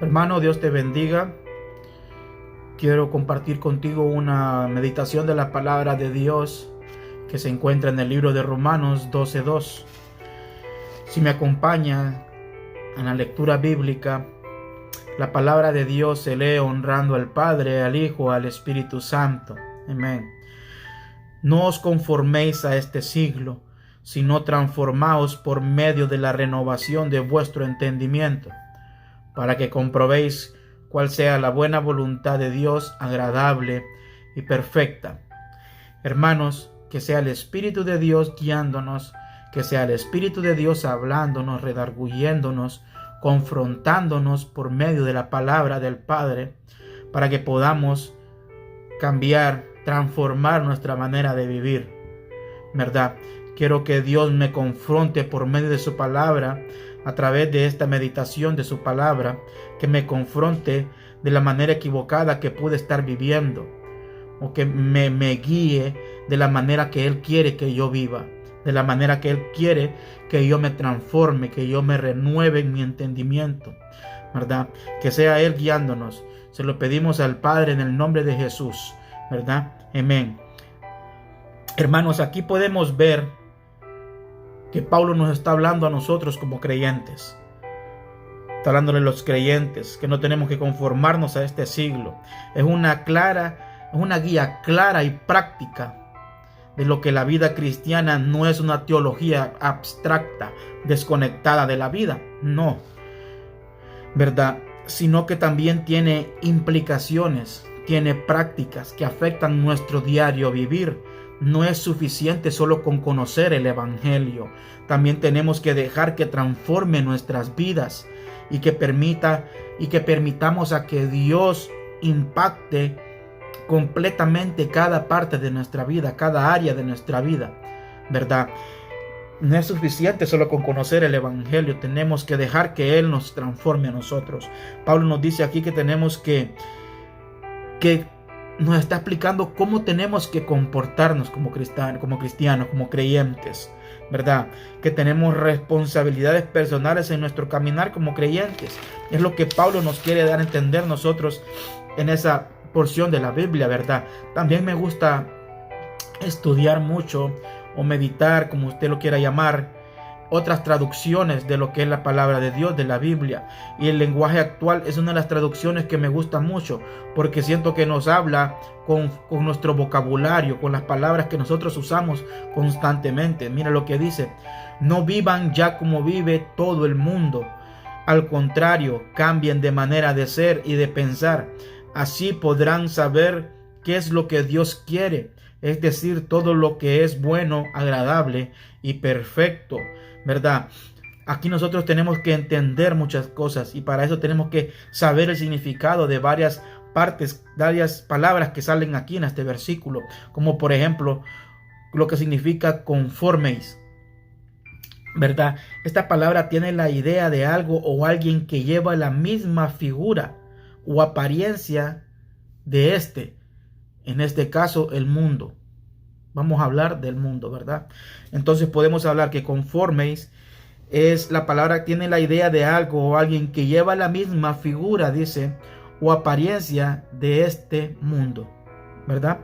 Hermano, Dios te bendiga. Quiero compartir contigo una meditación de la palabra de Dios que se encuentra en el libro de Romanos 12:2. Si me acompaña en la lectura bíblica, la palabra de Dios se lee honrando al Padre, al Hijo, al Espíritu Santo. Amén. No os conforméis a este siglo, sino transformaos por medio de la renovación de vuestro entendimiento, para que comprobéis cuál sea la buena voluntad de Dios, agradable y perfecta. Hermanos, que sea el Espíritu de Dios guiándonos, que sea el Espíritu de Dios hablándonos, redarguyéndonos, confrontándonos por medio de la palabra del Padre, para que podamos cambiar, transformar nuestra manera de vivir, ¿verdad? Quiero que Dios me confronte por medio de su palabra, a través de esta meditación de su palabra, que me confronte de la manera equivocada que pude estar viviendo, o que me guíe de la manera que Él quiere que yo viva, de la manera que Él quiere que yo me transforme, que yo me renueve en mi entendimiento, ¿verdad? Que sea Él guiándonos. Se lo pedimos al Padre en el nombre de Jesús, ¿verdad? Amén. Hermanos, aquí podemos ver que Pablo nos está hablando a nosotros como creyentes. Está hablándole a los creyentes que no tenemos que conformarnos a este siglo. Es una guía clara y práctica de lo que la vida cristiana no es una teología abstracta, desconectada de la vida. No, ¿verdad? Sino que también tiene implicaciones, tiene prácticas que afectan nuestro diario vivir. No es suficiente solo con conocer el Evangelio. También tenemos que dejar que transforme nuestras vidas y que permitamos a que Dios impacte completamente cada parte de nuestra vida, cada área de nuestra vida, ¿verdad? No es suficiente solo con conocer el Evangelio. Tenemos que dejar que Él nos transforme a nosotros. Pablo nos dice aquí que tenemos que nos está explicando cómo tenemos que comportarnos como cristianos, como creyentes, ¿verdad? Que tenemos responsabilidades personales en nuestro caminar como creyentes. Es lo que Pablo nos quiere dar a entender nosotros en esa porción de la Biblia, ¿verdad? También me gusta estudiar mucho o meditar, como usted lo quiera llamar, otras traducciones de lo que es la palabra de Dios, de la Biblia. Y el lenguaje actual es una de las traducciones que me gusta mucho, porque siento que nos habla con nuestro vocabulario, con las palabras que nosotros usamos constantemente. Mira lo que dice: no vivan ya como vive todo el mundo. Al contrario, cambien de manera de ser y de pensar. Así podrán saber qué es lo que Dios quiere, es decir, todo lo que es bueno, agradable y perfecto, ¿verdad? Aquí nosotros tenemos que entender muchas cosas, y para eso tenemos que saber el significado de varias partes, varias palabras que salen aquí en este versículo, como por ejemplo lo que significa conforméis, ¿verdad? Esta palabra tiene la idea de algo o alguien que lleva la misma figura o apariencia de en este caso el mundo. Vamos a hablar del mundo, ¿verdad? Entonces podemos hablar que conforméis es la palabra que tiene la idea de algo o alguien que lleva la misma figura, dice, o apariencia de este mundo, ¿verdad?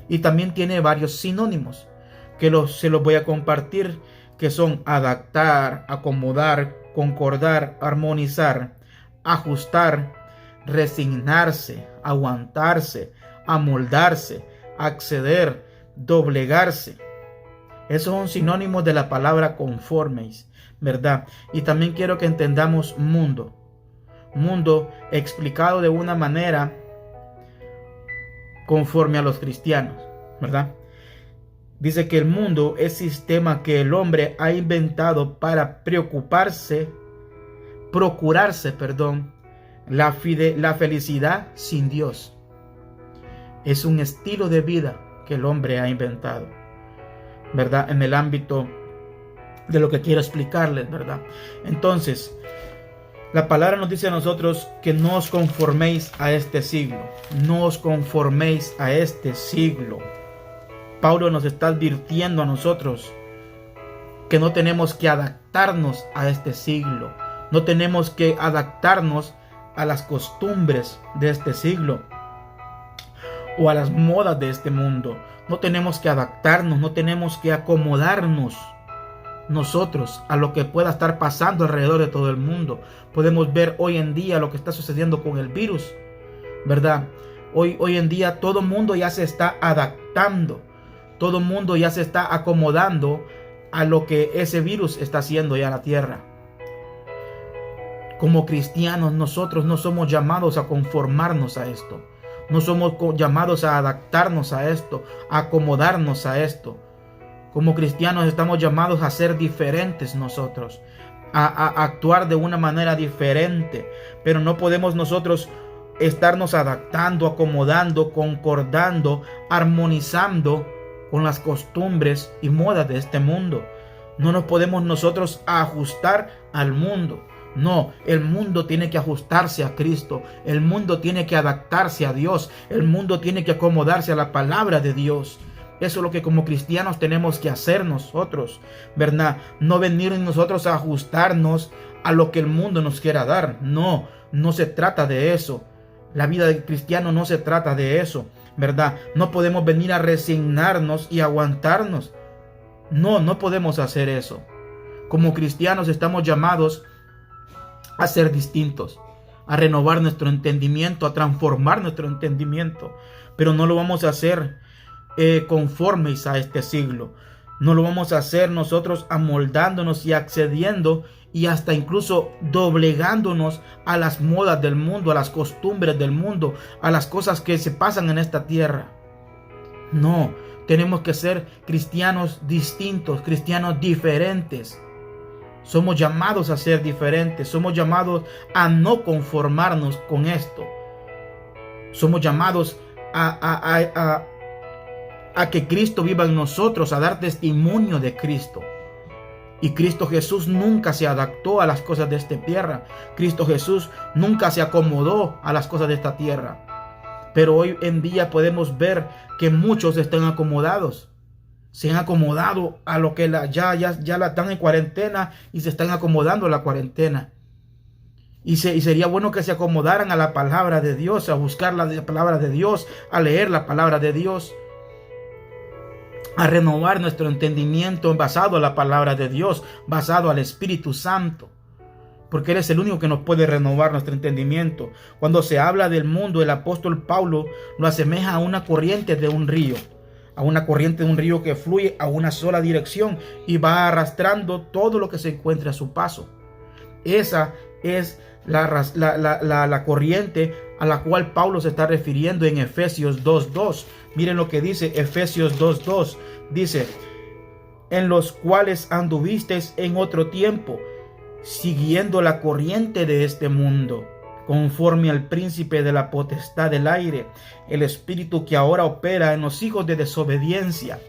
Y también tiene varios sinónimos que se los voy a compartir, que son adaptar, acomodar, concordar, armonizar, ajustar, resignarse, aguantarse, amoldarse, acceder, doblegarse. Esos son sinónimos de la palabra conforméis, ¿verdad? Y también quiero que entendamos mundo. Mundo explicado de una manera conforme a los cristianos, ¿verdad? Dice que el mundo es sistema que el hombre ha inventado para procurarse, la felicidad sin Dios. Es un estilo de vida que el hombre ha inventado, ¿verdad? En el ámbito de lo que quiero explicarles, ¿verdad? Entonces, la palabra nos dice a nosotros que no os conforméis a este siglo. No os conforméis a este siglo. Pablo nos está advirtiendo a nosotros que no tenemos que adaptarnos a este siglo. No tenemos que adaptarnos a las costumbres de este siglo o a las modas de este mundo. No tenemos que adaptarnos, no tenemos que acomodarnos nosotros a lo que pueda estar pasando alrededor de todo el mundo. Podemos ver hoy en día lo que está sucediendo con el virus, ¿verdad? Hoy en día todo el mundo ya se está adaptando, todo el mundo ya se está acomodando a lo que ese virus está haciendo ya en la tierra. Como cristianos, nosotros no somos llamados a conformarnos a esto. No somos llamados a adaptarnos a esto, a acomodarnos a esto. Como cristianos estamos llamados a ser diferentes nosotros, a actuar de una manera diferente. Pero no podemos nosotros estarnos adaptando, acomodando, concordando, armonizando con las costumbres y modas de este mundo. No nos podemos nosotros ajustar al mundo. No, el mundo tiene que ajustarse a Cristo. El mundo tiene que adaptarse a Dios. El mundo tiene que acomodarse a la palabra de Dios. Eso es lo que como cristianos tenemos que hacer nosotros, ¿verdad? No venir nosotros a ajustarnos a lo que el mundo nos quiera dar. No, no se trata de eso. La vida del cristiano no se trata de eso, ¿verdad? No podemos venir a resignarnos y aguantarnos. No, no podemos hacer eso. Como cristianos estamos llamados a ser distintos, a renovar nuestro entendimiento, a transformar nuestro entendimiento. Pero no lo vamos a hacer conformes a este siglo. No lo vamos a hacer nosotros amoldándonos y accediendo y hasta incluso doblegándonos a las modas del mundo, a las costumbres del mundo, a las cosas que se pasan en esta tierra. No, tenemos que ser cristianos distintos, cristianos diferentes. Somos llamados a ser diferentes, somos llamados a no conformarnos con esto. Somos llamados a que Cristo viva en nosotros, a dar testimonio de Cristo. Y Cristo Jesús nunca se adaptó a las cosas de esta tierra. Cristo Jesús nunca se acomodó a las cosas de esta tierra. Pero hoy en día podemos ver que muchos están acomodados. Se han acomodado a lo que ya la están en cuarentena y se están acomodando a la cuarentena. Y sería bueno que se acomodaran a la palabra de Dios, a buscar la palabra de Dios, a leer la palabra de Dios, a renovar nuestro entendimiento basado en la palabra de Dios, basado al Espíritu Santo. Porque Él es el único que nos puede renovar nuestro entendimiento. Cuando se habla del mundo, el apóstol Pablo lo asemeja a una corriente de un río. A una corriente de un río que fluye a una sola dirección y va arrastrando todo lo que se encuentre a su paso. Esa es la corriente a la cual Pablo se está refiriendo en Efesios 2:2. Miren lo que dice Efesios 2:2. Dice: en los cuales anduvisteis en otro tiempo, siguiendo la corriente de este mundo, conforme al príncipe de la potestad del aire, el espíritu que ahora opera en los hijos de desobediencia.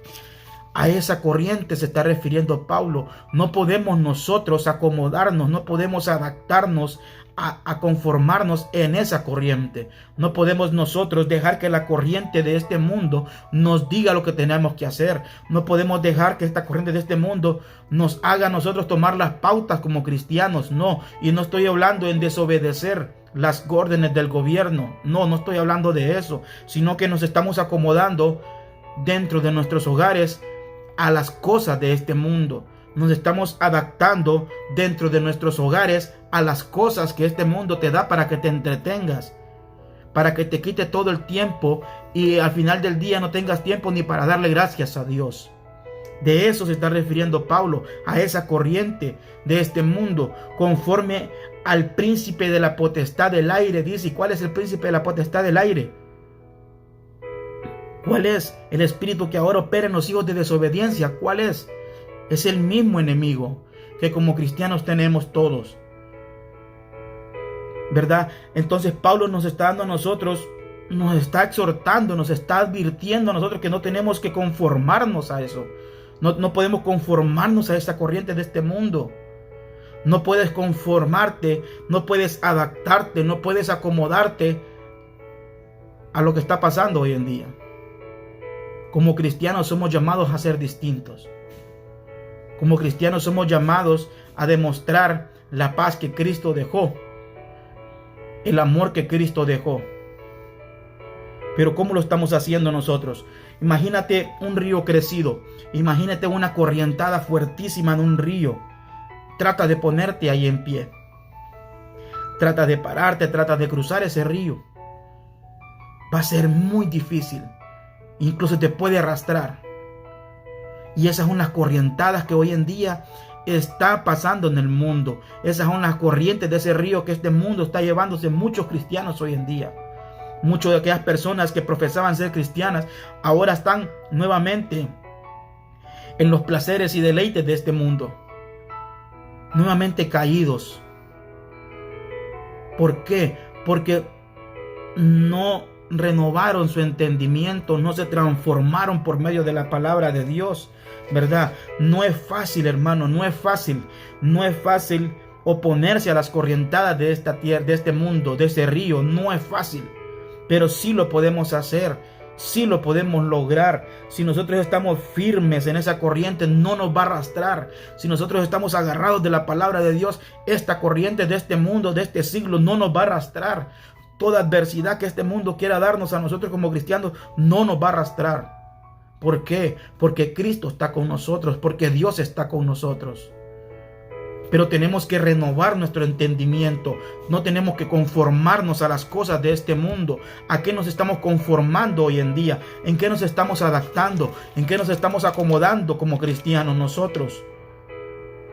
A esa corriente se está refiriendo Pablo. No podemos nosotros acomodarnos, no podemos adaptarnos a conformarnos en esa corriente. No podemos nosotros dejar que la corriente de este mundo nos diga lo que tenemos que hacer. No podemos dejar que esta corriente de este mundo nos haga a nosotros tomar las pautas como cristianos. No, y no estoy hablando en desobedecer las órdenes del gobierno. No estoy hablando de eso, sino que nos estamos acomodando dentro de nuestros hogares a las cosas de este mundo. Nos estamos adaptando dentro de nuestros hogares a las cosas que este mundo te da para que te entretengas, para que te quite todo el tiempo y al final del día no tengas tiempo ni para darle gracias a Dios. De eso se está refiriendo Pablo, a esa corriente de este mundo, conforme al príncipe de la potestad del aire. Dice, ¿y cuál es el príncipe de la potestad del aire? ¿Cuál es? El espíritu que ahora opera en los hijos de desobediencia. ¿Cuál es? Es el mismo enemigo que como cristianos tenemos todos, ¿verdad? Entonces Pablo nos está dando a nosotros, nos está exhortando, nos está advirtiendo a nosotros que no tenemos que conformarnos a eso. No podemos conformarnos a esa corriente de este mundo. No puedes conformarte, no puedes adaptarte, no puedes acomodarte a lo que está pasando hoy en día. Como cristianos somos llamados a ser distintos. Como cristianos somos llamados a demostrar la paz que Cristo dejó el amor que Cristo dejó. Pero ¿cómo lo estamos haciendo nosotros? Imagínate un río crecido. Imagínate una corrientada fuertísima de un río. Trata de ponerte ahí en pie. Trata de pararte, trata de cruzar ese río. Va a ser muy difícil. Incluso te puede arrastrar. Y esas son las corrientadas que hoy en día está pasando en el mundo. Esas son las corrientes de ese río que este mundo está llevándose muchos cristianos hoy en día. Muchas de aquellas personas que profesaban ser cristianas ahora están nuevamente en los placeres y deleites de este mundo. Nuevamente caídos. ¿Por qué? Porque no renovaron su entendimiento, no se transformaron por medio de la palabra de Dios, ¿verdad? No es fácil, hermano, no es fácil. No es fácil oponerse a las corrientadas de esta tierra, de este mundo, de ese río. No es fácil. Pero sí lo podemos hacer, sí lo podemos lograr. Si nosotros estamos firmes en esa corriente, no nos va a arrastrar. Si nosotros estamos agarrados de la palabra de Dios, esta corriente de este mundo, de este siglo, no nos va a arrastrar. Toda adversidad que este mundo quiera darnos a nosotros como cristianos, no nos va a arrastrar. ¿Por qué? Porque Cristo está con nosotros, porque Dios está con nosotros. Pero tenemos que renovar nuestro entendimiento. No tenemos que conformarnos a las cosas de este mundo. ¿A qué nos estamos conformando hoy en día? ¿En qué nos estamos adaptando? ¿En qué nos estamos acomodando como cristianos nosotros?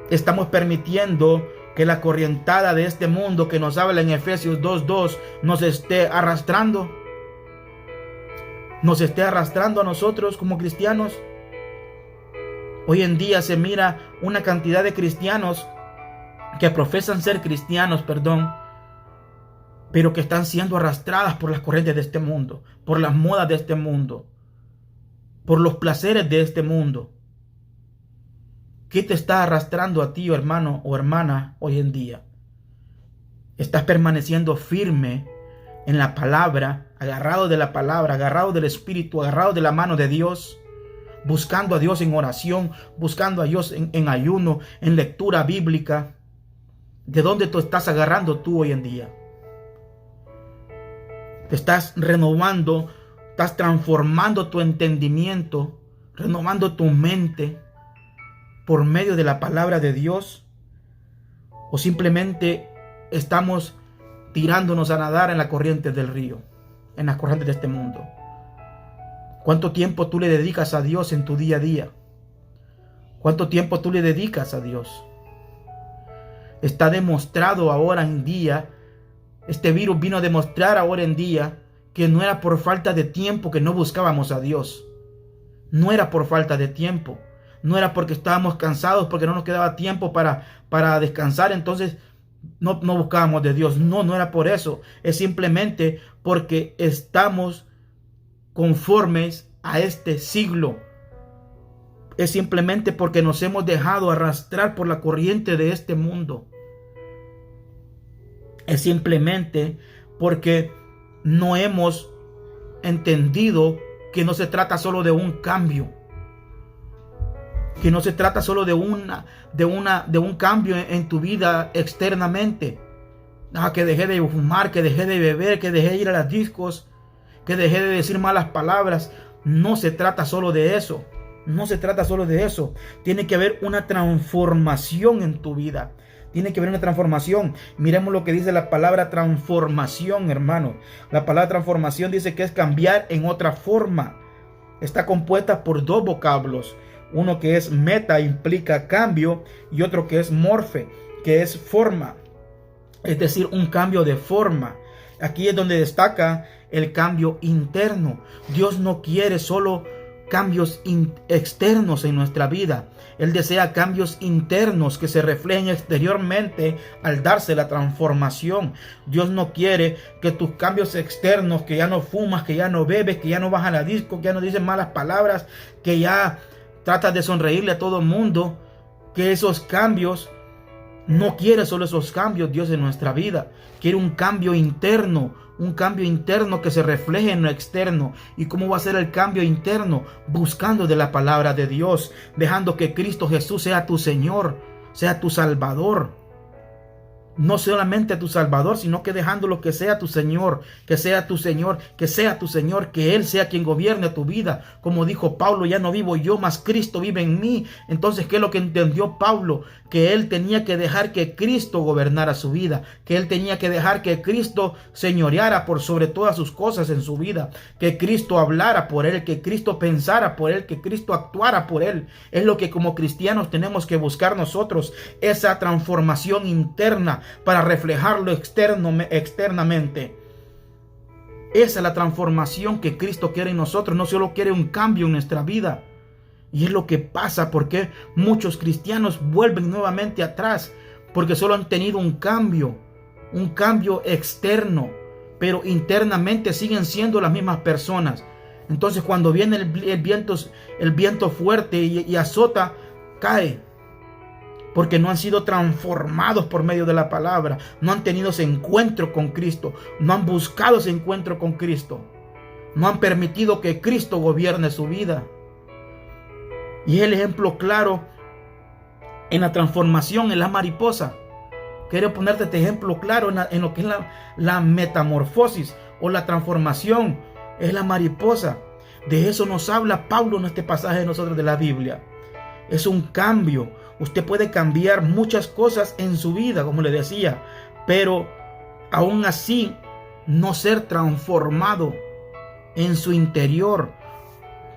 Estamos permitiendo que la corrientada de este mundo que nos habla en Efesios 2:2 nos esté arrastrando. Nos esté arrastrando a nosotros como cristianos. Hoy en día se mira una cantidad de cristianos que profesan ser cristianos, pero que están siendo arrastradas por las corrientes de este mundo, por las modas de este mundo, por los placeres de este mundo. ¿Qué te está arrastrando a ti, hermano o hermana, hoy en día? ¿Estás permaneciendo firme en la palabra, agarrado de la palabra, agarrado del Espíritu, agarrado de la mano de Dios? Buscando a Dios en oración, buscando a Dios en ayuno, en lectura bíblica. ¿De dónde te estás agarrando tú hoy en día? Te estás renovando, estás transformando tu entendimiento, renovando tu mente por medio de la palabra de Dios, o simplemente estamos tirándonos a nadar en la corriente del río, en las corrientes de este mundo. ¿Cuánto tiempo tú le dedicas a Dios en tu día a día? ¿Cuánto tiempo tú le dedicas a Dios? Está demostrado ahora en día, este virus vino a demostrar ahora en día que no era por falta de tiempo que no buscábamos a Dios. No era por falta de tiempo. No era porque estábamos cansados, porque no nos quedaba tiempo para descansar, entonces no buscábamos de Dios. No era por eso. Es simplemente porque estamos conformes a este siglo. Es simplemente porque nos hemos dejado arrastrar por la corriente de este mundo. Es simplemente porque no hemos entendido que no se trata solo de un cambio. Que no se trata solo de un cambio en tu vida externamente. Que dejé de fumar, que dejé de beber, que dejé de ir a las discos, que dejé de decir malas palabras. No se trata solo de eso. No se trata solo de eso. Tiene que haber una transformación en tu vida. Tiene que haber una transformación. Miremos lo que dice la palabra transformación, hermano. La palabra transformación dice que es cambiar en otra forma. Está compuesta por dos vocablos. Uno que es meta, implica cambio, y otro que es morfe, que es forma. Es decir, un cambio de forma. Aquí es donde destaca el cambio interno. Dios no quiere solo cambios externos en nuestra vida. Él desea cambios internos que se reflejen exteriormente al darse la transformación. Dios no quiere que tus cambios externos, que ya no fumas, que ya no bebes, que ya no vas a la disco, que ya no dices malas palabras, que ya tratas de sonreírle a todo el mundo, que esos cambios, no quiere solo esos cambios Dios en nuestra vida. Quiere un cambio interno que se refleje en lo externo. ¿Y cómo va a ser el cambio interno? Buscando de la palabra de Dios, dejando que Cristo Jesús sea tu Señor, sea tu Salvador. No solamente a tu Salvador, sino que dejándolo que sea tu Señor, que sea tu Señor, que sea tu Señor, que Él sea quien gobierne tu vida. Como dijo Pablo, ya no vivo yo, mas Cristo vive en mí. Entonces, ¿qué es lo que entendió Pablo? Que él tenía que dejar que Cristo gobernara su vida, que él tenía que dejar que Cristo señoreara por sobre todas sus cosas en su vida, que Cristo hablara por él, que Cristo pensara por él, que Cristo actuara por él. Es lo que como cristianos tenemos que buscar nosotros, esa transformación interna para reflejarlo externamente. Esa es la transformación que Cristo quiere en nosotros. No solo quiere un cambio en nuestra vida. Y es lo que pasa porque muchos cristianos vuelven nuevamente atrás porque solo han tenido un cambio externo, pero internamente siguen siendo las mismas personas. Entonces cuando viene el viento fuerte y azota, cae. Porque no han sido transformados por medio de la palabra. No han tenido ese encuentro con Cristo. No han buscado ese encuentro con Cristo. No han permitido que Cristo gobierne su vida. Y es el ejemplo claro en la transformación en la mariposa. Quiero ponerte este ejemplo claro en lo que es la metamorfosis o la transformación. Es la mariposa. De eso nos habla Pablo en este pasaje de nosotros de la Biblia. Es un cambio. Usted puede cambiar muchas cosas en su vida, como le decía, pero aún así no ser transformado en su interior.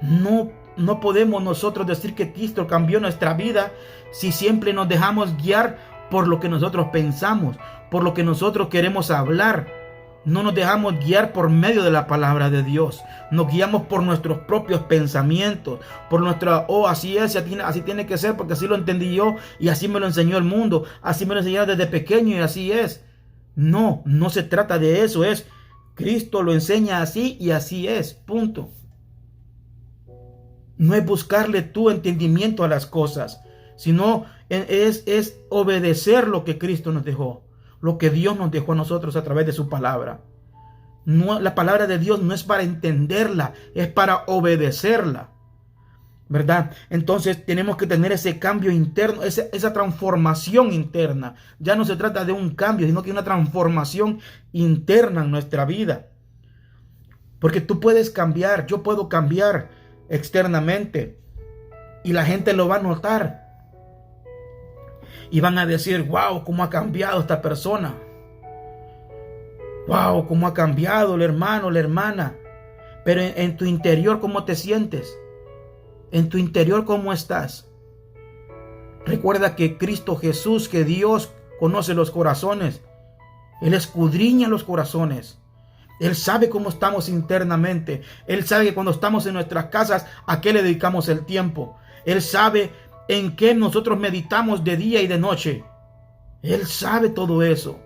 No podemos nosotros decir que Cristo cambió nuestra vida si siempre nos dejamos guiar por lo que nosotros pensamos, por lo que nosotros queremos hablar. No nos dejamos guiar por medio de la palabra de Dios. Nos guiamos por nuestros propios pensamientos, por nuestra, así es, así tiene que ser porque así lo entendí yo y así me lo enseñó el mundo, así me lo enseñaron desde pequeño y así es. No se trata de eso, es Cristo lo enseña así y así es, punto. No es buscarle tu entendimiento a las cosas, sino es obedecer lo que Cristo nos dejó, lo que Dios nos dejó a nosotros a través de su palabra. No, la palabra de Dios no es para entenderla, es para obedecerla, ¿verdad? Entonces tenemos que tener ese cambio interno, esa transformación interna. Ya no se trata de un cambio, sino que una transformación interna en nuestra vida. Porque tú puedes cambiar, yo puedo cambiar externamente y la gente lo va a notar. Y van a decir, wow, cómo ha cambiado esta persona. Wow, cómo ha cambiado el hermano, la hermana. Pero en tu interior, ¿cómo te sientes? En tu interior, ¿cómo estás? Recuerda que Cristo Jesús, que Dios conoce los corazones. Él escudriña los corazones. Él sabe cómo estamos internamente. Él sabe que cuando estamos en nuestras casas, ¿a qué le dedicamos el tiempo? Él sabe en qué nosotros meditamos de día y de noche. Él sabe todo eso.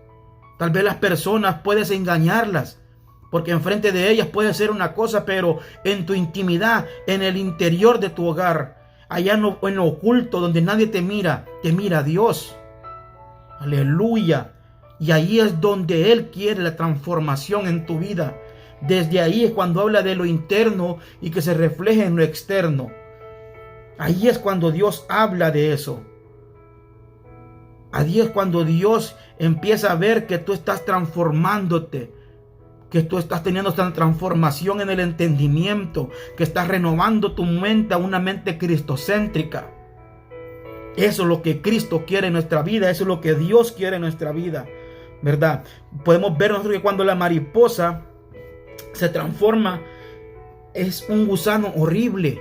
Tal vez las personas puedes engañarlas, porque enfrente de ellas puede ser una cosa, pero en tu intimidad, en el interior de tu hogar, allá en lo oculto, donde nadie te mira Dios. Aleluya. Y ahí es donde Él quiere la transformación en tu vida. Desde ahí es cuando habla de lo interno y que se refleje en lo externo. Ahí es cuando Dios habla de eso. Ahí es cuando Dios empieza a ver que tú estás transformándote, que tú estás teniendo esta transformación en el entendimiento, que estás renovando tu mente a una mente cristocéntrica. Eso es lo que Cristo quiere en nuestra vida, eso es lo que Dios quiere en nuestra vida, ¿verdad? Podemos ver nosotros que cuando la mariposa se transforma, es un gusano horrible.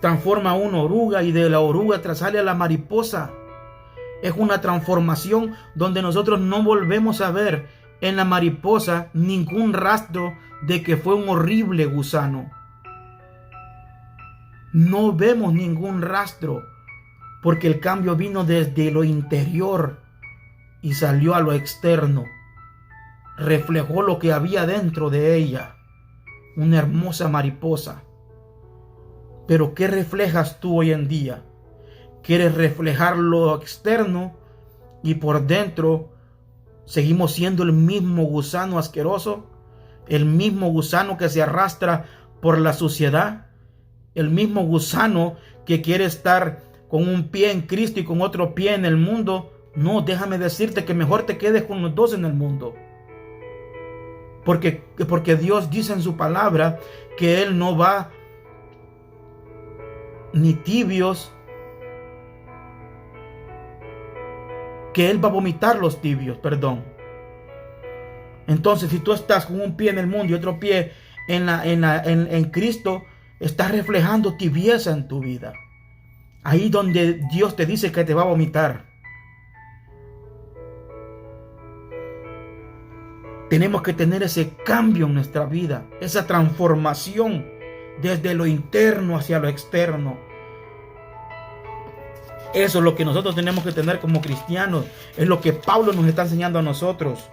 Transforma a una oruga y de la oruga sale a la mariposa. Es una transformación donde nosotros no volvemos a ver en la mariposa ningún rastro de que fue un horrible gusano. No vemos ningún rastro porque el cambio vino desde lo interior y salió a lo externo. Reflejó lo que había dentro de ella, una hermosa mariposa. Pero ¿qué reflejas tú hoy en día? ¿Quieres reflejar lo externo y por dentro seguimos siendo el mismo gusano asqueroso? ¿El mismo gusano que se arrastra por la suciedad? ¿El mismo gusano que quiere estar con un pie en Cristo y con otro pie en el mundo? No, déjame decirte que mejor te quedes con los dos en el mundo. Porque Dios dice en su palabra que Él no va ni tibios, que Él va a vomitar los tibios, perdón. Entonces, si tú estás con un pie en el mundo y otro pie en Cristo, estás reflejando tibieza en tu vida. Ahí donde Dios te dice que te va a vomitar. Tenemos que tener ese cambio en nuestra vida, esa transformación desde lo interno hacia lo externo. Eso es lo que nosotros tenemos que tener como cristianos. Es lo que Pablo nos está enseñando a nosotros,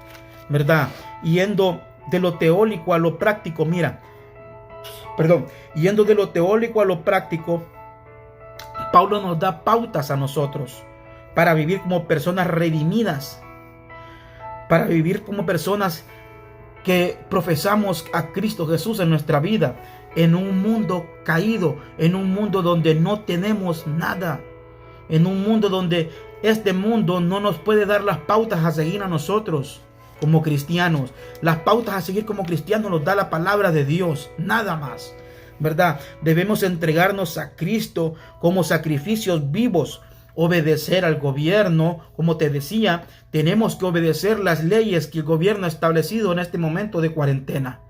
¿verdad? Yendo de lo teórico a lo práctico, yendo de lo teórico a lo práctico, Pablo nos da pautas a nosotros para vivir como personas redimidas, para vivir como personas que profesamos a Cristo Jesús en nuestra vida, en un mundo caído, en un mundo donde no tenemos nada, en un mundo donde este mundo no nos puede dar las pautas a seguir a nosotros como cristianos. Las pautas a seguir como cristianos nos da la palabra de Dios, nada más, ¿verdad? Debemos entregarnos a Cristo como sacrificios vivos, obedecer al gobierno. Como te decía, tenemos que obedecer las leyes que el gobierno ha establecido en este momento de cuarentena.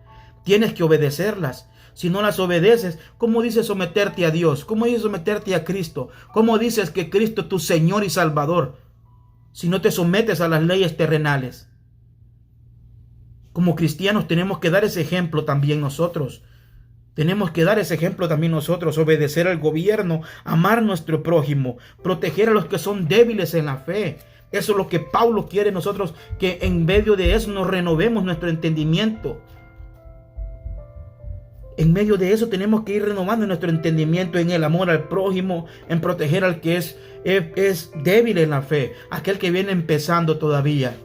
Tienes que obedecerlas. Si no las obedeces, ¿cómo dices someterte a Dios? ¿Cómo dices someterte a Cristo? ¿Cómo dices que Cristo es tu Señor y Salvador si no te sometes a las leyes terrenales? Como cristianos tenemos que dar ese ejemplo también nosotros. Tenemos que dar ese ejemplo también nosotros, obedecer al gobierno, amar a nuestro prójimo, proteger a los que son débiles en la fe. Eso es lo que Pablo quiere nosotros, que en medio de eso nos renovemos nuestro entendimiento. En medio de eso tenemos que ir renovando nuestro entendimiento en el amor al prójimo, en proteger al que es débil en la fe, aquel que viene empezando todavía,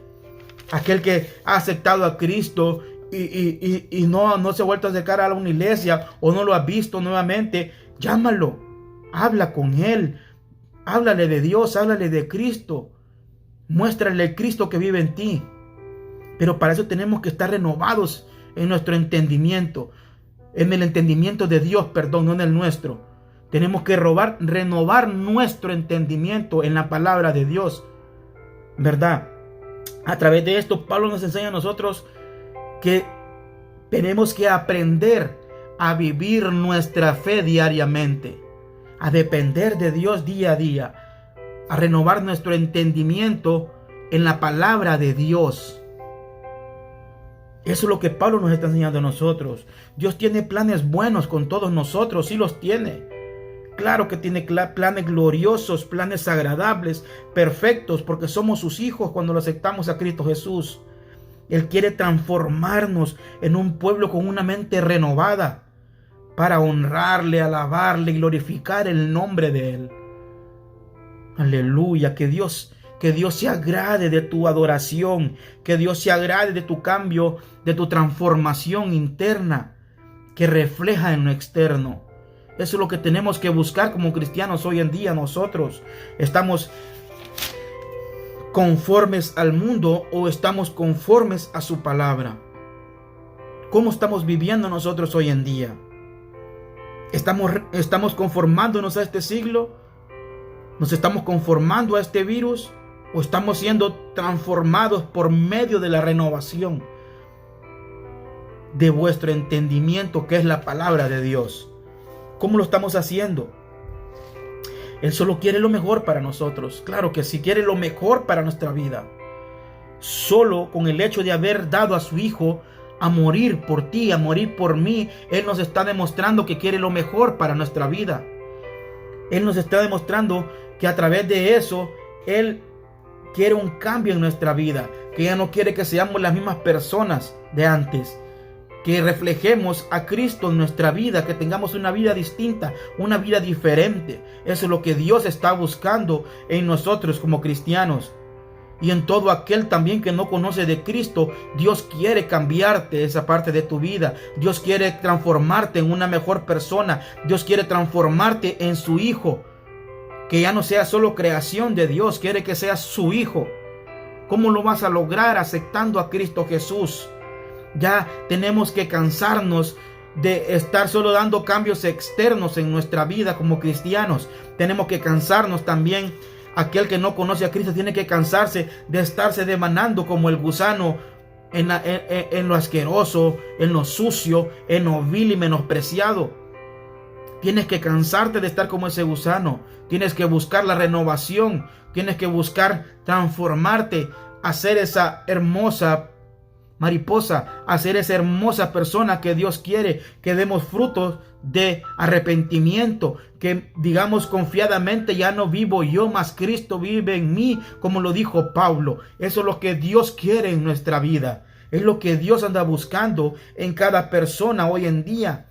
aquel que ha aceptado a Cristo y no se ha vuelto a acercar a una iglesia o no lo ha visto nuevamente. Llámalo, habla con él, háblale de Dios, háblale de Cristo, muéstrale el Cristo que vive en ti. Pero para eso tenemos que estar renovados en nuestro entendimiento, en el entendimiento de Dios, no en el nuestro. Tenemos que renovar nuestro entendimiento en la palabra de Dios, ¿verdad? A través de esto, Pablo nos enseña a nosotros que tenemos que aprender a vivir nuestra fe diariamente, a depender de Dios día a día, a renovar nuestro entendimiento en la palabra de Dios. Eso es lo que Pablo nos está enseñando a nosotros. Dios tiene planes buenos con todos nosotros, sí los tiene. Claro que tiene planes gloriosos, planes agradables, perfectos, porque somos sus hijos cuando lo aceptamos a Cristo Jesús. Él quiere transformarnos en un pueblo con una mente renovada para honrarle, alabarle y glorificar el nombre de Él. Aleluya, que Dios se agrade de tu adoración, que Dios se agrade de tu cambio, de tu transformación interna que refleja en lo externo. Eso es lo que tenemos que buscar como cristianos hoy en día. Nosotros estamos conformes al mundo o estamos conformes a su palabra. ¿Cómo estamos viviendo nosotros hoy en día? ¿Estamos conformándonos a este siglo? ¿Nos estamos conformando a este virus? ¿O estamos siendo transformados por medio de la renovación de vuestro entendimiento, que es la palabra de Dios? ¿Cómo lo estamos haciendo? Él solo quiere lo mejor para nosotros. Claro que sí, quiere lo mejor para nuestra vida. Solo con el hecho de haber dado a su Hijo a morir por ti, a morir por mí, Él nos está demostrando que quiere lo mejor para nuestra vida. Él nos está demostrando que a través de eso, Él quiere un cambio en nuestra vida, que ya no quiere que seamos las mismas personas de antes, que reflejemos a Cristo en nuestra vida, que tengamos una vida distinta, una vida diferente. Eso es lo que Dios está buscando en nosotros como cristianos. Y en todo aquel también que no conoce de Cristo, Dios quiere cambiarte esa parte de tu vida. Dios quiere transformarte en una mejor persona. Dios quiere transformarte en su Hijo. que ya no sea solo creación de Dios, quiere que seas su hijo. ¿Cómo lo vas a lograr? Aceptando a Cristo Jesús. Ya tenemos que cansarnos de estar solo dando cambios externos en nuestra vida como cristianos. Tenemos que cansarnos también. Aquel que no conoce a Cristo tiene que cansarse de estarse devanando como el gusano en lo asqueroso, en lo sucio, en lo vil y menospreciado. Tienes que cansarte de estar como ese gusano. Tienes que buscar la renovación. Tienes que buscar transformarte, hacer esa hermosa mariposa, hacer esa hermosa persona que Dios quiere, que demos frutos de arrepentimiento, que digamos confiadamente, ya no vivo yo, mas Cristo vive en mí, como lo dijo Pablo. Eso es lo que Dios quiere en nuestra vida, es lo que Dios anda buscando en cada persona hoy en día.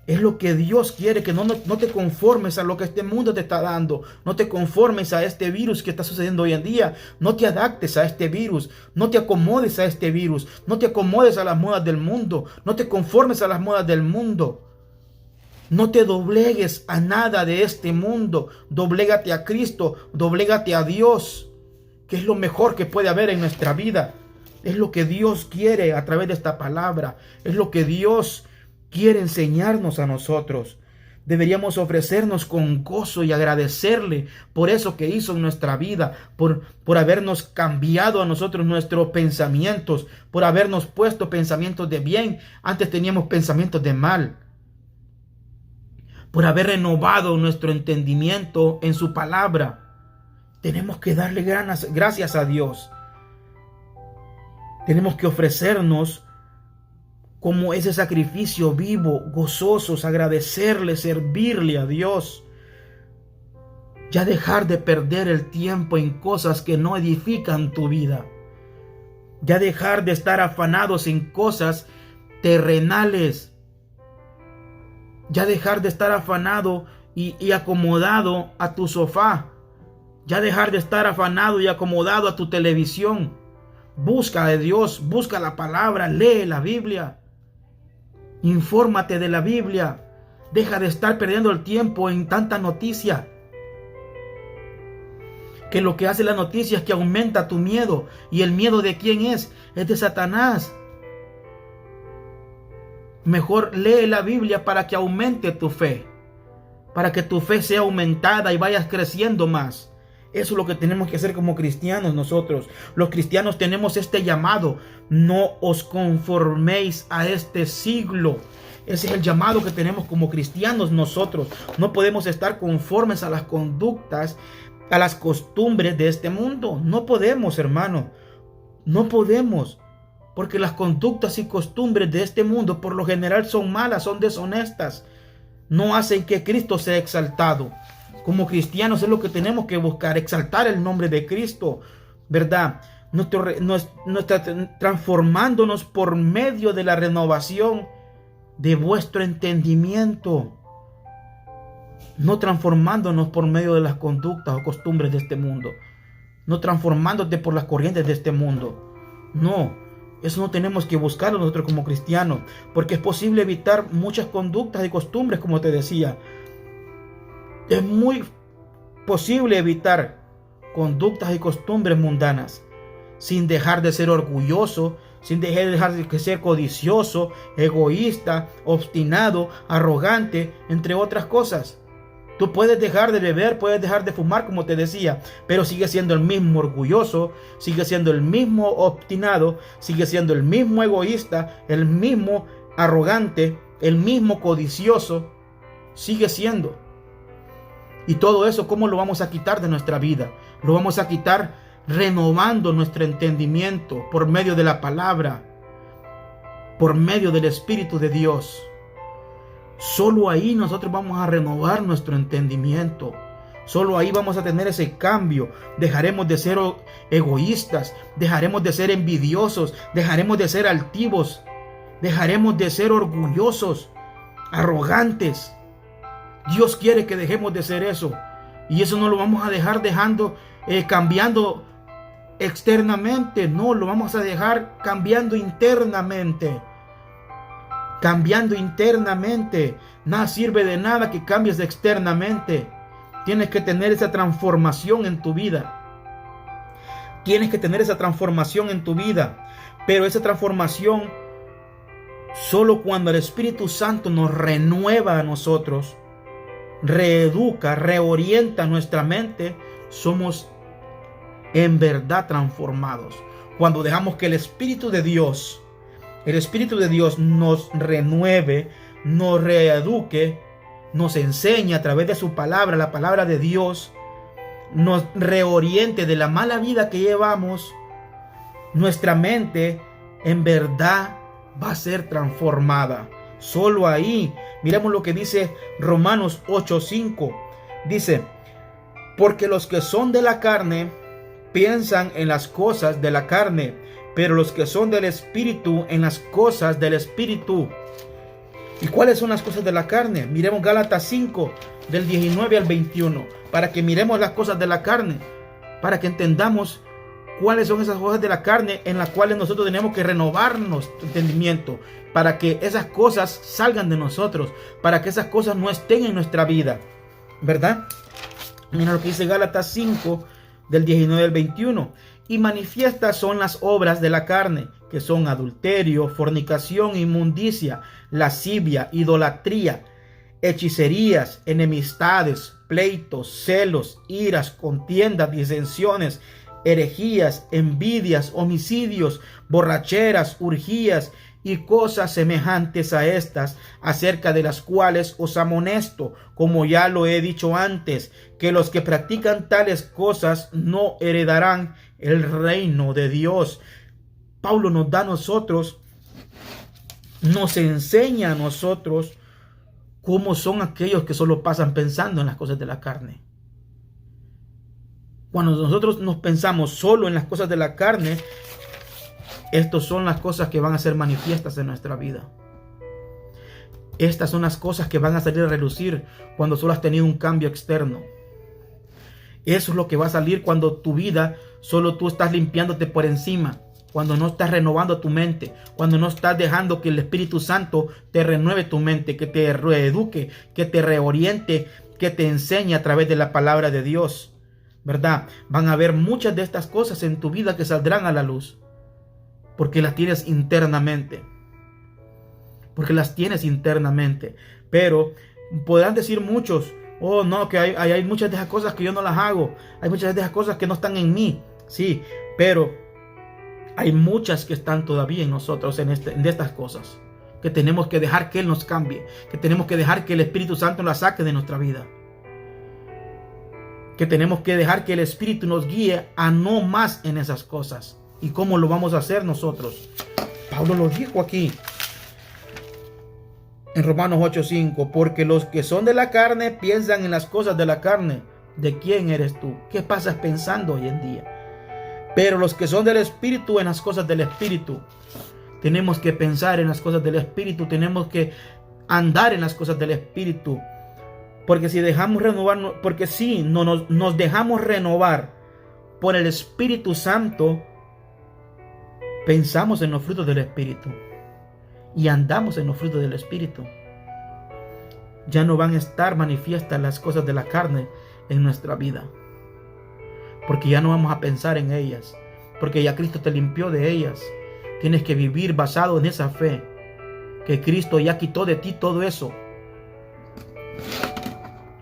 Es lo que Dios quiere, que no te conformes a lo que este mundo te está dando. No te conformes a este virus que está sucediendo hoy en día. No te adaptes a este virus. No te acomodes a este virus. No te acomodes a las modas del mundo. No te conformes a las modas del mundo. No te doblegues a nada de este mundo. Doblégate a Cristo. Doblégate a Dios, que es lo mejor que puede haber en nuestra vida. Es lo que Dios quiere a través de esta palabra. Es lo que Dios quiere enseñarnos a nosotros. Deberíamos ofrecernos con gozo y agradecerle por eso que hizo en nuestra vida, por habernos cambiado a nosotros nuestros pensamientos, por habernos puesto pensamientos de bien. Antes teníamos pensamientos de mal. Por haber renovado nuestro entendimiento en su palabra. Tenemos que darle gracias a Dios. Tenemos que ofrecernos como ese sacrificio vivo, gozosos, agradecerle, servirle a Dios. Ya dejar de perder el tiempo en cosas que no edifican tu vida. Ya dejar de estar afanados en cosas terrenales. Ya dejar de estar afanado y acomodado a tu sofá. Ya dejar de estar afanado y acomodado a tu televisión. Busca de Dios, busca la palabra, lee la Biblia. Infórmate de la Biblia. Deja de estar perdiendo el tiempo en tanta noticia. Que lo que hace la noticia es que aumenta tu miedo. ¿Y el miedo de quién es? Es de Satanás. Mejor lee la Biblia para que aumente tu fe. Para que tu fe sea aumentada y vayas creciendo más. Eso es lo que tenemos que hacer como cristianos nosotros. Los cristianos tenemos este llamado. No os conforméis a este siglo. Ese es el llamado que tenemos como cristianos nosotros. No podemos estar conformes a las conductas, a las costumbres de este mundo. No podemos, hermano. No podemos. Porque las conductas y costumbres de este mundo por lo general son malas, son deshonestas. No hacen que Cristo sea exaltado. Como cristianos es lo que tenemos que buscar, exaltar el nombre de Cristo, ¿verdad? Transformándonos por medio de la renovación de vuestro entendimiento. No transformándonos por medio de las conductas o costumbres de este mundo. No transformándote por las corrientes de este mundo. No, eso no tenemos que buscarlo nosotros como cristianos, porque es posible evitar muchas conductas y costumbres, como te decía. Es muy posible evitar conductas y costumbres mundanas sin dejar de ser orgulloso, sin dejar de ser codicioso, egoísta, obstinado, arrogante, entre otras cosas. Tú puedes dejar de beber, puedes dejar de fumar, como te decía, pero sigue siendo el mismo orgulloso, sigue siendo el mismo obstinado, sigue siendo el mismo egoísta, el mismo arrogante, el mismo codicioso, sigue siendo. Y todo eso, ¿cómo lo vamos a quitar de nuestra vida? Lo vamos a quitar renovando nuestro entendimiento por medio de la palabra, por medio del Espíritu de Dios. Solo ahí nosotros vamos a renovar nuestro entendimiento. Solo ahí vamos a tener ese cambio. Dejaremos de ser egoístas, dejaremos de ser envidiosos, dejaremos de ser altivos, dejaremos de ser orgullosos, arrogantes. Dios quiere que dejemos de ser eso. Y eso no lo vamos a dejar cambiando externamente. No, lo vamos a dejar cambiando internamente. Cambiando internamente. Nada sirve de nada que cambies externamente. Tienes que tener esa transformación en tu vida. Tienes que tener esa transformación en tu vida. Pero esa transformación, solo cuando el Espíritu Santo nos renueva a nosotros, reeduca, reorienta nuestra mente, somos en verdad transformados. Cuando dejamos que el Espíritu de Dios nos renueve, nos reeduque, nos enseñe a través de su palabra, la palabra de Dios, nos reoriente de la mala vida que llevamos, nuestra mente en verdad va a ser transformada. Solo ahí. Miremos lo que dice Romanos 8:5. Dice: porque los que son de la carne piensan en las cosas de la carne, pero los que son del Espíritu en las cosas del Espíritu. ¿Y cuáles son las cosas de la carne? Miremos Gálatas 5, del 19 al 21, para que miremos las cosas de la carne, para que entendamos cuáles son esas cosas de la carne en las cuales nosotros tenemos que renovarnos entendimiento, para que esas cosas salgan de nosotros, para que esas cosas no estén en nuestra vida, ¿verdad? Mira lo que dice Gálatas 5, del 19 al 21. Y manifiestas son las obras de la carne, que son adulterio, fornicación, inmundicia, lascivia, idolatría, hechicerías, enemistades, pleitos, celos, iras, contiendas, disensiones, herejías, envidias, homicidios, borracheras, orgías y cosas semejantes a estas, acerca de las cuales os amonesto, como ya lo he dicho antes, que los que practican tales cosas no heredarán el reino de Dios. Pablo nos da a nosotros, nos enseña a nosotros cómo son aquellos que solo pasan pensando en las cosas de la carne. Cuando nosotros nos pensamos solo en las cosas de la carne, estas son las cosas que van a ser manifiestas en nuestra vida. Estas son las cosas que van a salir a relucir cuando solo has tenido un cambio externo. Eso es lo que va a salir cuando tu vida solo tú estás limpiándote por encima, cuando no estás renovando tu mente, cuando no estás dejando que el Espíritu Santo te renueve tu mente, que te reeduque, que te reoriente, que te enseñe a través de la palabra de Dios, ¿verdad? Van a haber muchas de estas cosas en tu vida que saldrán a la luz, porque las tienes internamente. Porque las tienes internamente. Pero podrán decir muchos: oh no, que hay muchas de esas cosas que yo no las hago. Hay muchas de esas cosas que no están en mí. Sí, pero hay muchas que están todavía en nosotros, en estas cosas. Que tenemos que dejar que Él nos cambie. Que tenemos que dejar que el Espíritu Santo las saque de nuestra vida. Que tenemos que dejar que el Espíritu nos guíe a no más en esas cosas. ¿Y cómo lo vamos a hacer nosotros? Pablo lo dijo aquí en Romanos 8:5: porque los que son de la carne piensan en las cosas de la carne. ¿De quién eres tú? ¿Qué pasas pensando hoy en día? Pero los que son del Espíritu, en las cosas del Espíritu. Tenemos que pensar en las cosas del Espíritu. Tenemos que andar en las cosas del Espíritu. Porque si dejamos renovar, porque si nos dejamos renovar por el Espíritu Santo, pensamos en los frutos del Espíritu y andamos en los frutos del Espíritu. Ya no van a estar manifiestas las cosas de la carne en nuestra vida, porque ya no vamos a pensar en ellas, porque ya Cristo te limpió de ellas. Tienes que vivir basado en esa fe, que Cristo ya quitó de ti todo eso,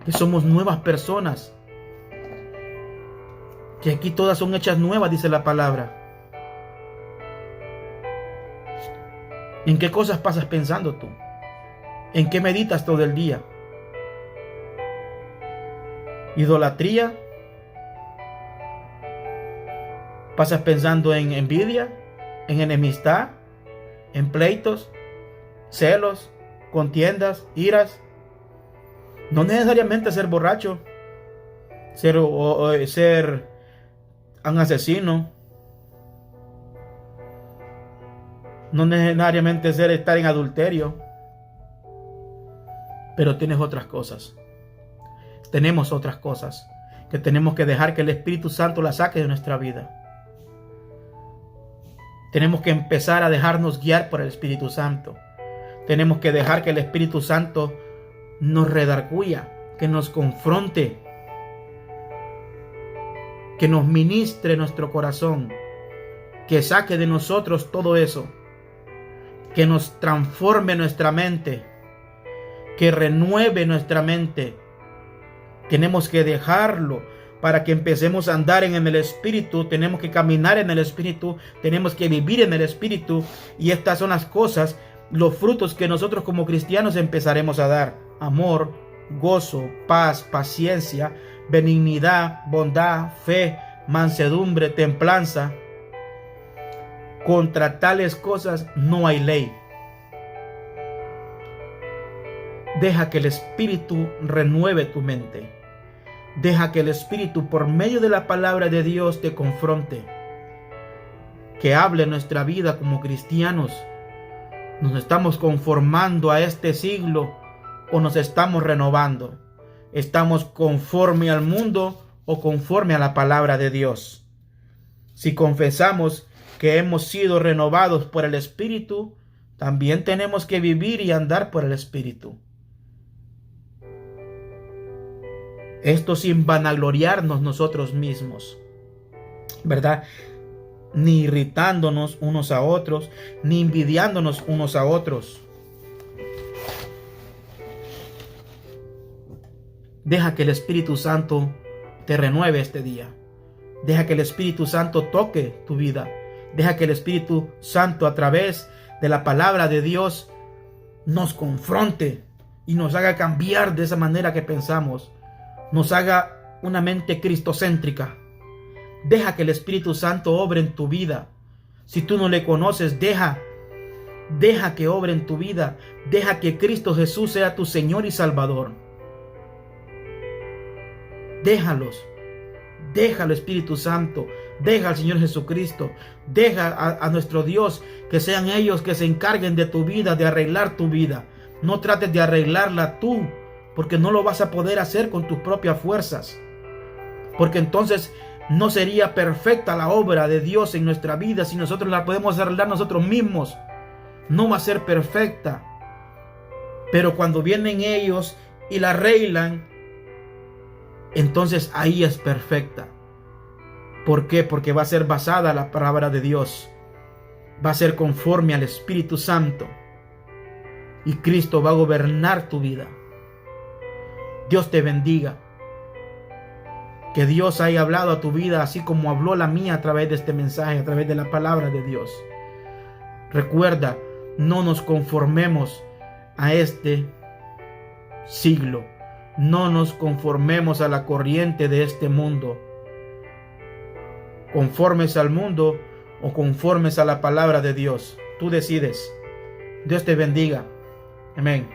que somos nuevas personas, que aquí todas son hechas nuevas, dice la palabra. ¿En qué cosas pasas pensando tú? ¿En qué meditas todo el día? ¿Idolatría? ¿Pasas pensando en envidia? ¿En enemistad? ¿En pleitos? ¿Celos? ¿Contiendas? ¿Iras? No necesariamente ser borracho, ser un asesino. No necesariamente estar en adulterio. Pero tienes otras cosas. Tenemos otras cosas que tenemos que dejar que el Espíritu Santo las saque de nuestra vida. Tenemos que empezar a dejarnos guiar por el Espíritu Santo. Tenemos que dejar que el Espíritu Santo nos redarguya, que nos confronte, que nos ministre nuestro corazón, que saque de nosotros todo eso, que nos transforme nuestra mente, que renueve nuestra mente. Tenemos que dejarlo para que empecemos a andar en el Espíritu. Tenemos que caminar en el Espíritu, tenemos que vivir en el Espíritu, y estas son las cosas, los frutos que nosotros como cristianos empezaremos a dar: amor, gozo, paz, paciencia, benignidad, bondad, fe, mansedumbre, templanza. Contra tales cosas no hay ley. Deja que el Espíritu renueve tu mente. Deja que el Espíritu, por medio de la palabra de Dios, te confronte. Que hable nuestra vida como cristianos. ¿Nos estamos conformando a este siglo o nos estamos renovando? ¿Estamos conforme al mundo o conforme a la palabra de Dios? Si confesamos que hemos sido renovados por el Espíritu, también tenemos que vivir y andar por el Espíritu. Esto sin vanagloriarnos nosotros mismos, ¿verdad? Ni irritándonos unos a otros, ni envidiándonos unos a otros. Deja que el Espíritu Santo te renueve este día. Deja que el Espíritu Santo toque tu vida. Deja que el Espíritu Santo, a través de la palabra de Dios, nos confronte y nos haga cambiar de esa manera que pensamos. Nos haga una mente cristocéntrica. Deja que el Espíritu Santo obre en tu vida. Si tú no le conoces, deja que obre en tu vida. Deja que Cristo Jesús sea tu Señor y Salvador. Déjalo, Espíritu Santo. Deja al Señor Jesucristo. Deja a nuestro Dios, que sean ellos que se encarguen de tu vida, de arreglar tu vida. No trates de arreglarla tú, porque no lo vas a poder hacer con tus propias fuerzas. Porque entonces no sería perfecta la obra de Dios en nuestra vida si nosotros la podemos arreglar nosotros mismos. No va a ser perfecta. Pero cuando vienen ellos y la arreglan, entonces ahí es perfecta. ¿Por qué? Porque va a ser basada en la palabra de Dios. Va a ser conforme al Espíritu Santo. Y Cristo va a gobernar tu vida. Dios te bendiga. Que Dios haya hablado a tu vida así como habló la mía a través de este mensaje, a través de la palabra de Dios. Recuerda, no nos conformemos a este siglo. No nos conformemos a la corriente de este mundo. Conformes al mundo o conformes a la palabra de Dios. Tú decides. Dios te bendiga. Amén.